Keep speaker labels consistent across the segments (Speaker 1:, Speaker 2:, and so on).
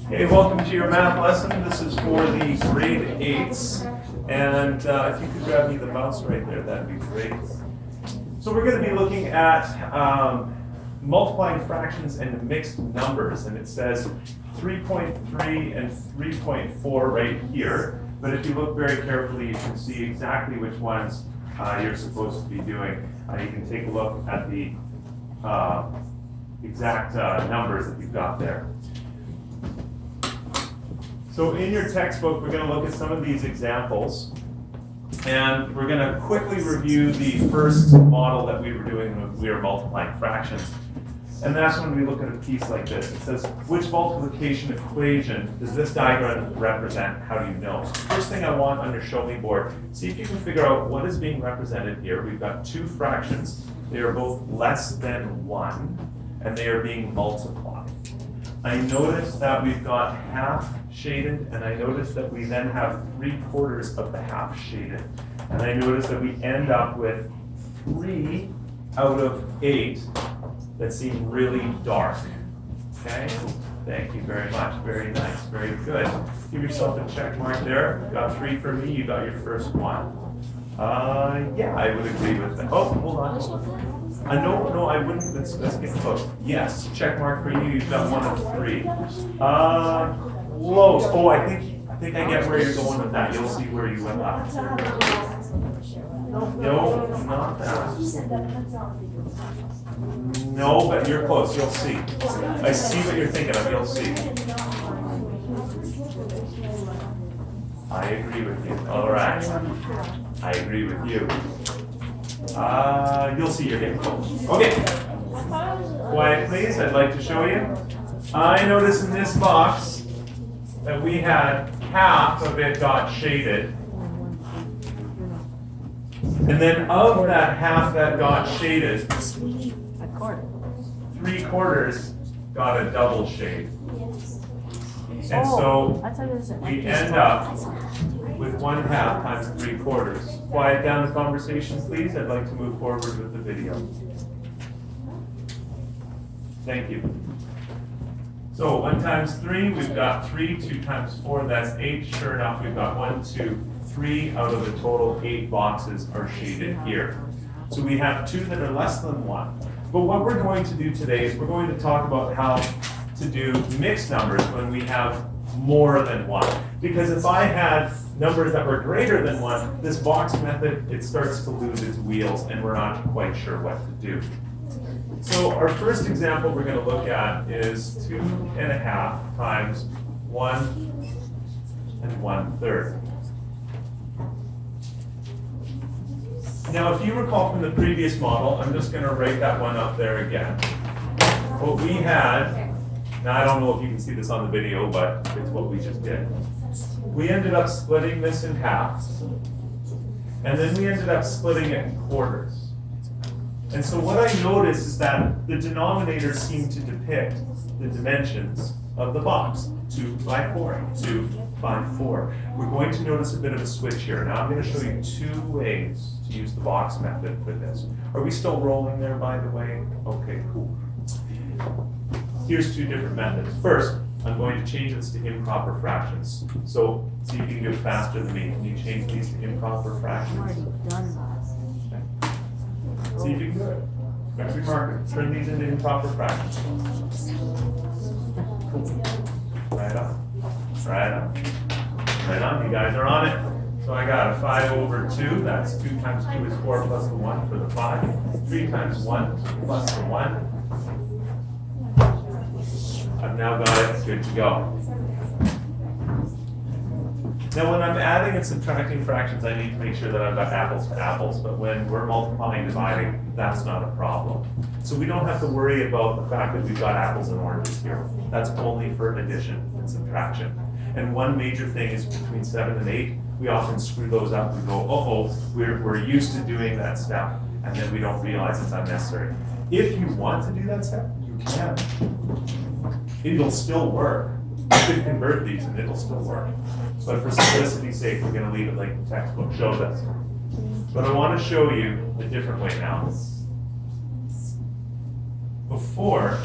Speaker 1: Hey, welcome to your math lesson. This is for the grade 8s. And if you could grab me the mouse right there, that'd be great. So we're going to be looking at multiplying fractions and mixed numbers. And it says 3.3 and 3.4 right here. But if you look very carefully, you can see exactly which ones you're supposed to be doing. You can take a look at the exact numbers that you've got there. So in your textbook, we're going to look at some of these examples, and we're going to quickly review the first model that we were doing when we were multiplying fractions. And that's when we look at a piece like this. It says, which multiplication equation does this diagram represent? How do you know? First thing I want on your show me board, see if you can figure out what is being represented here. We've got two fractions. They are both less than 1, and they are being multiplied. I notice that we've got half shaded, and I notice that we then have 3/4 of the half shaded. And I notice that we end up with 3 out of 8 that seem really dark. Okay? Thank you very much. Very nice. Very good. Give yourself a check mark there. You got 3 for me. You got your first one. Yeah, I would agree with that. Oh, hold on. No, I wouldn't. Let's get close. Yes, check mark for you. You've got 1 of 3. Close. Oh, I think I get where you're going with that. You'll see where you went up. No, not that. No, but you're close. You'll see. I see what you're thinking of. You'll see. I agree with you. All right. I agree with you. You'll see you're getting close. Okay. Quiet, please. I'd like to show you. I notice in this box that we had half of it got shaded. And then of that half that got shaded, 3/4 got a double shade. And so we end up with 1/2 times 3/4. Quiet down the conversation, please. I'd like to move forward with the video. Thank you. So 1 times 3, we've got 3. 2 times 4, that's 8. Sure enough, we've got 1, 2, 3 out of the total 8 boxes are shaded here. So we have 2 that are less than 1. But what we're going to do today is we're going to talk about how to do mixed numbers when we have more than 1. Because if I had numbers that were greater than 1, this box method, it starts to lose its wheels and we're not quite sure what to do. So our first example we're going to look at is 2.5 times 1 1/3. Now, if you recall from the previous model, I'm just going to write that one up there again. What we had, now I don't know if you can see this on the video, but it's what we just did. We ended up splitting this in half, and then we ended up splitting it in quarters. And so what I noticed is that the denominators seem to depict the dimensions of the box, 2 by 4, 2 by 4. We're going to notice a bit of a switch here. Now I'm going to show you 2 ways to use the box method for this. Are we still rolling there, by the way? Okay, cool. Here's 2 different methods. First, I'm going to change this to improper fractions. So see if you can do it faster than me. Can you change these to improper fractions? See if you can do it. Grab your marker. Turn these into improper fractions. Cool. Right on. Right on. Right on. You guys are on it. So I got a 5/2. That's 2 times 2 is 4 plus the 1 for the 5. 3 times 1 plus the 1. I've now got it. Good to go. Now, when I'm adding and subtracting fractions, I need to make sure that I've got apples to apples, but when we're multiplying and dividing, that's not a problem. So we don't have to worry about the fact that we've got apples and oranges here. That's only for addition and subtraction. And one major thing is between 7 and 8, we often screw those up and go, uh-oh, we're used to doing that step, and then we don't realize it's unnecessary. If you want to do that step, you can. It'll still work. You can convert these and it'll still work. But for simplicity's sake, we're going to leave it like the textbook shows us. But I want to show you a different way now. Before,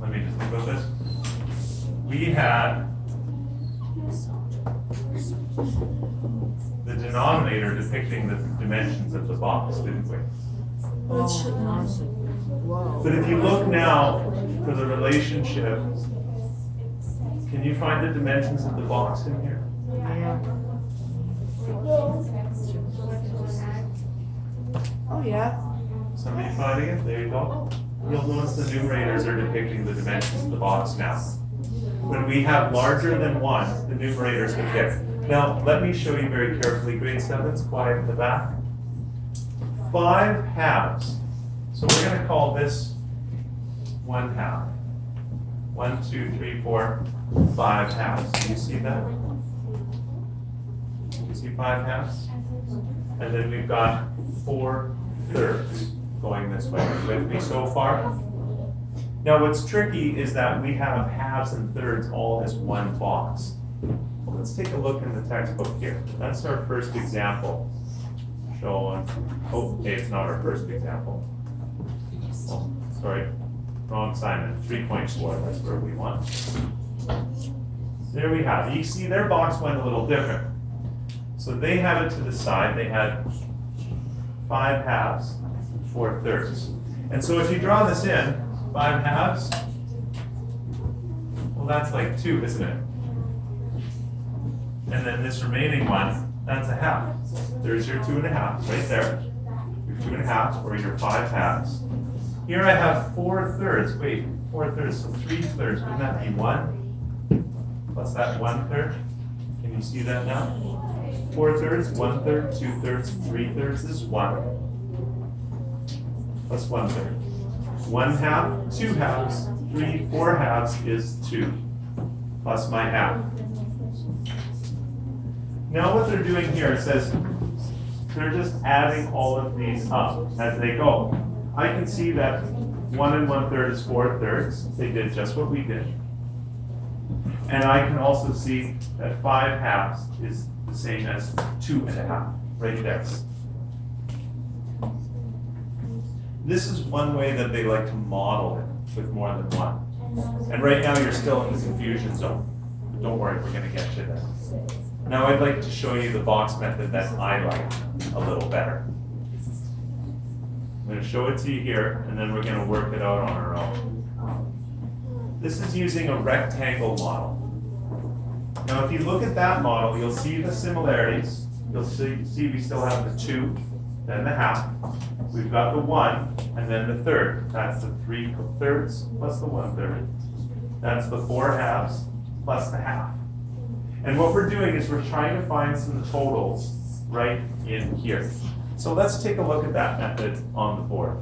Speaker 1: let me just think about this. we had the denominator depicting the dimensions of the box, didn't we?
Speaker 2: Whoa.
Speaker 1: But if you look now for the relationship, can you find the dimensions of the box in here?
Speaker 2: Yeah. Oh, yeah.
Speaker 1: Somebody finding it? There you go. You'll notice the numerators are depicting the dimensions of the box now. When we have larger than 1, the numerators get hit. Now, let me show you very carefully, grade 7's quiet in the back. 5 halves. So we're going to call this 1 half. 1, 2, 3, 4, 5 halves. Do you see that? You see 5 halves? And then we've got 4 thirds going this way. With me so far? Now what's tricky is that we have halves and thirds all as one box. Well, let's take a look in the textbook here. That's our first example. Showing, oh, okay, it's not our first example. Oh, sorry, wrong assignment, 3.4, that's where we want. There we have it. You see their box went a little different. So they have it to the side, they had 5 halves, 4 thirds. And so if you draw this in, 5 halves, well that's like 2, isn't it? And then this remaining one, that's a half. There's your 2.5 right there. Your 2.5 or your 5 halves. Here I have 4 thirds. Wait, 4 thirds, so 3 thirds. Wouldn't that be 1? Plus that 1 third. Can you see that now? 4 thirds, 1 third, 2 thirds, 3 thirds is 1. Plus 1 third. 1 half, 2 halves, 3, 4 halves is 2. Plus my half. Now what they're doing here, it says they're just adding all of these up as they go. I can see that 1 1/3 is 4 thirds. They did just what we did. And I can also see that 5 halves is the same as 2.5, right there. This is one way that they like to model it with more than one. And right now you're still in the confusion zone. But don't worry, we're gonna get you there. Now I'd like to show you the box method that I like a little better. I'm gonna show it to you here, and then we're gonna work it out on our own. This is using a rectangle model. Now if you look at that model, you'll see the similarities. You'll see we still have the 2, then the half. We've got the 1, and then the third. That's the 3 thirds plus the 1 third. That's the 4 halves plus the half. And what we're doing is we're trying to find some totals right in here. So let's take a look at that method on the board.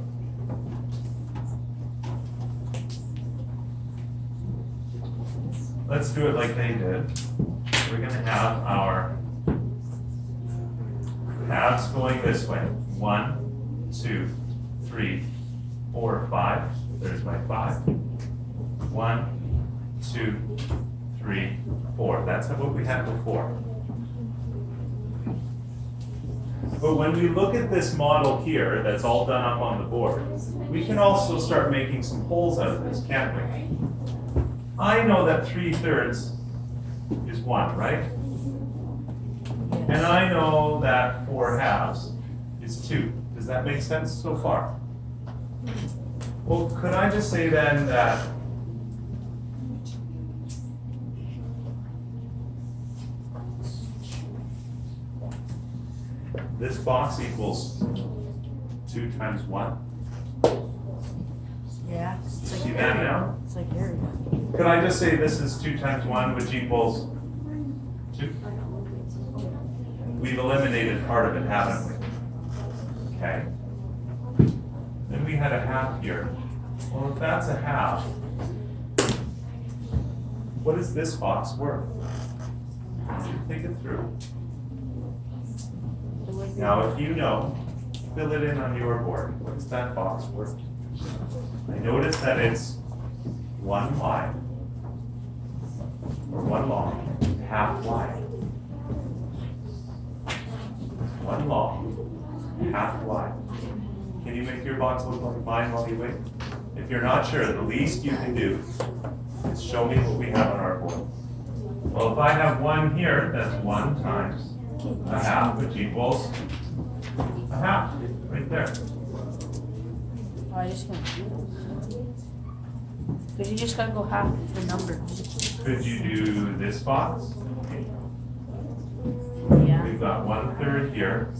Speaker 1: Let's do it like they did. We're going to have our halves going this way. 1, 2, 3, 4, 5. There's my 5. 1, 2, 3, 4. That's what we had before. But when we look at this model here, that's all done up on the board, we can also start making some holes out of this, can't we? I know that 3 thirds is 1, right? And I know that 4 halves is 2. Does that make sense so far? Well, could I just say then that this box equals 2 times 1?
Speaker 2: Yeah. It's like
Speaker 1: See that now?
Speaker 2: It's like area.
Speaker 1: Could I just say this is 2 times 1, which equals 2? We've eliminated part of it, haven't we? Okay. Then we had a half here. Well, if that's a half, what is this box worth? Think it through. Now, if you know, fill it in on your board. What is that box worth? I notice that it's 1 wide, or 1 long, half wide. 1 long, half wide. Can you make your box look like mine while you wait? If you're not sure, the least you can do is show me what we have on our board. Well, if I have 1 here, that's 1 times a half, which equals a half, right there.
Speaker 2: Oh, I just gonna do this. Cause you just gotta go half the numbers.
Speaker 1: Could you do this box?
Speaker 2: Yeah.
Speaker 1: We've got 1/3 here.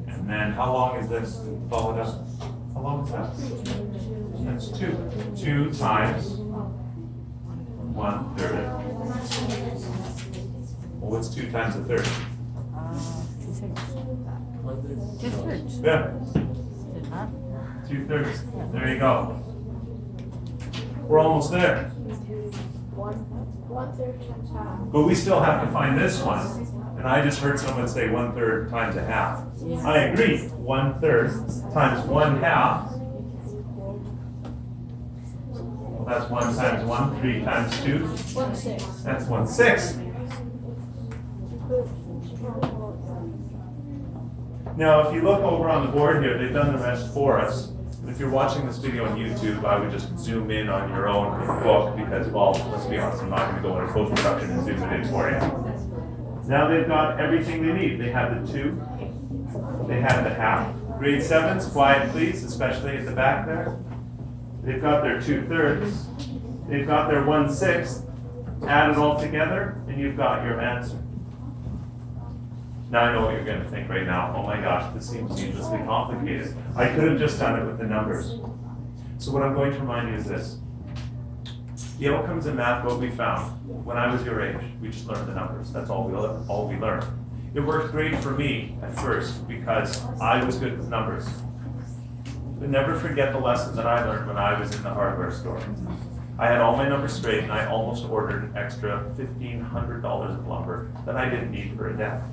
Speaker 1: And then how long is this followed up? How long is that? That's 2. 2 times 1/3. Well, what's 2 times a third?
Speaker 2: 2/3. 2/3.
Speaker 1: Yeah,
Speaker 2: Is it not?
Speaker 1: 2/3. There you go. We're almost there.
Speaker 3: 1/3 times half.
Speaker 1: But we still have to find this one. And I just heard someone say 1/3 times a half.
Speaker 2: Yeah.
Speaker 1: I agree. 1/3 times 1/2. Well, that's 1 times 1. 3 times 2.
Speaker 3: 1/6.
Speaker 1: That's 1/6. Now, if you look over on the board here, they've done the rest for us. And if you're watching this video on YouTube, I would just zoom in on your own book because, well, let's be honest, I'm not going to go into post-production and zoom it in for you. Now they've got everything they need. They have the 2. They have the half. Grade 7s, quiet please, especially at the back there. They've got their 2/3. They've got their 1/6. Add it all together, and you've got your answer. Now I know what you're going to think right now. Oh my gosh, this seems needlessly complicated. I could have just done it with the numbers. So what I'm going to remind you is this. The outcomes in math, what we found, when I was your age, we just learned the numbers. That's all we learned. It worked great for me at first because I was good with numbers. But never forget the lesson that I learned when I was in the hardware store. I had all my numbers straight and I almost ordered an extra $1,500 of lumber that I didn't need for a deck.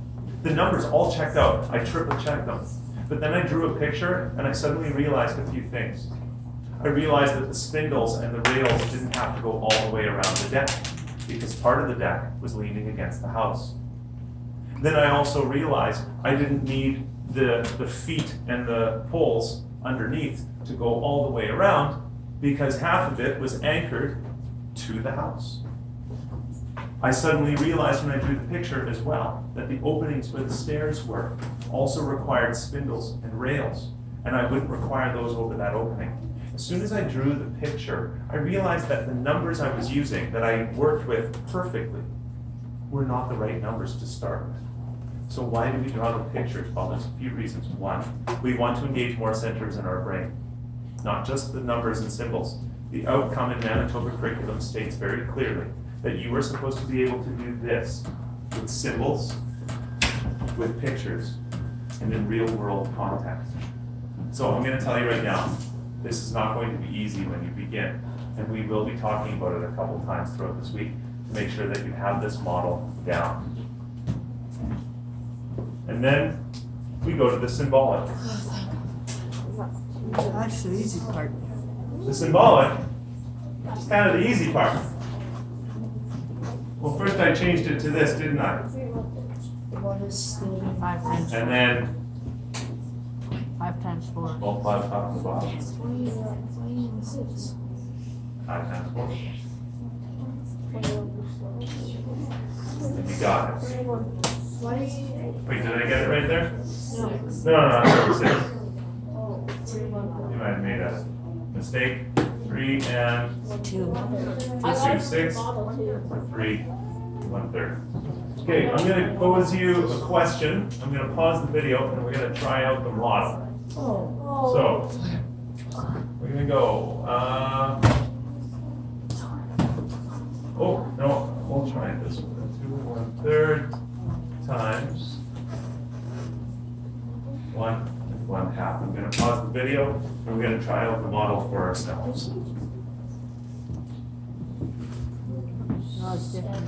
Speaker 1: The numbers all checked out. I triple checked them. But then I drew a picture and I suddenly realized a few things. I realized that the spindles and the rails didn't have to go all the way around the deck because part of the deck was leaning against the house. Then I also realized I didn't need the feet and the poles underneath to go all the way around because half of it was anchored to the house. I suddenly realized when I drew the picture as well that the openings where the stairs were also required spindles and rails, and I wouldn't require those over that opening. As soon as I drew the picture, I realized that the numbers I was using, that I worked with perfectly, were not the right numbers to start with. So why do we draw the pictures? Well, there's a few reasons. One, we want to engage more centers in our brain, not just the numbers and symbols. The outcome in Manitoba curriculum states very clearly that you are supposed to be able to do this with symbols, with pictures, and in real world context. So I'm going to tell you right now, this is not going to be easy when you begin, and we will be talking about it a couple times throughout this week to make sure that you have this model down. And then we go to the symbolic.
Speaker 2: That's the easy part.
Speaker 1: The symbolic is kind of the easy part. Well, first I changed it to this, didn't I?
Speaker 2: 5 times 4.
Speaker 1: And then
Speaker 2: 5 times 4.
Speaker 1: multiply the top and the bottom.
Speaker 3: 26.
Speaker 1: 5 times 4. And you got it.
Speaker 3: Why do you?
Speaker 1: Wait, did I get it right there?
Speaker 3: No.
Speaker 1: No, that's 6.
Speaker 3: Oh, 3, 1.
Speaker 1: You might have made a mistake. 3 and
Speaker 2: 2.
Speaker 1: 2, 6, 3, 1/3. Okay, I'm going to pose you a question. I'm going to pause the video and we're going to try out the model.
Speaker 3: Oh.
Speaker 1: So, we're going to go. Oh, no, we'll try it this way. 2 1/3 times 1 and 1/2. I'm going to pause the video and we're going to try out the model for ourselves.
Speaker 2: No, it's different.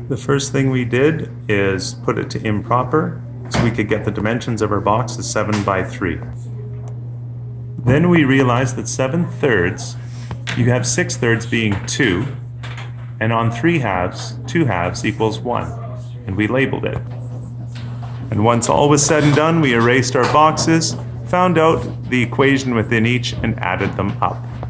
Speaker 1: The first thing we did is put it to improper so we could get the dimensions of our box as 7 by 3. Then we realized that 7/3, you have 6/3 being 2, and on 3 halves, 2 halves equals 1, and we labeled it. And once all was said and done, we erased our boxes, found out the equation within each, and added them up.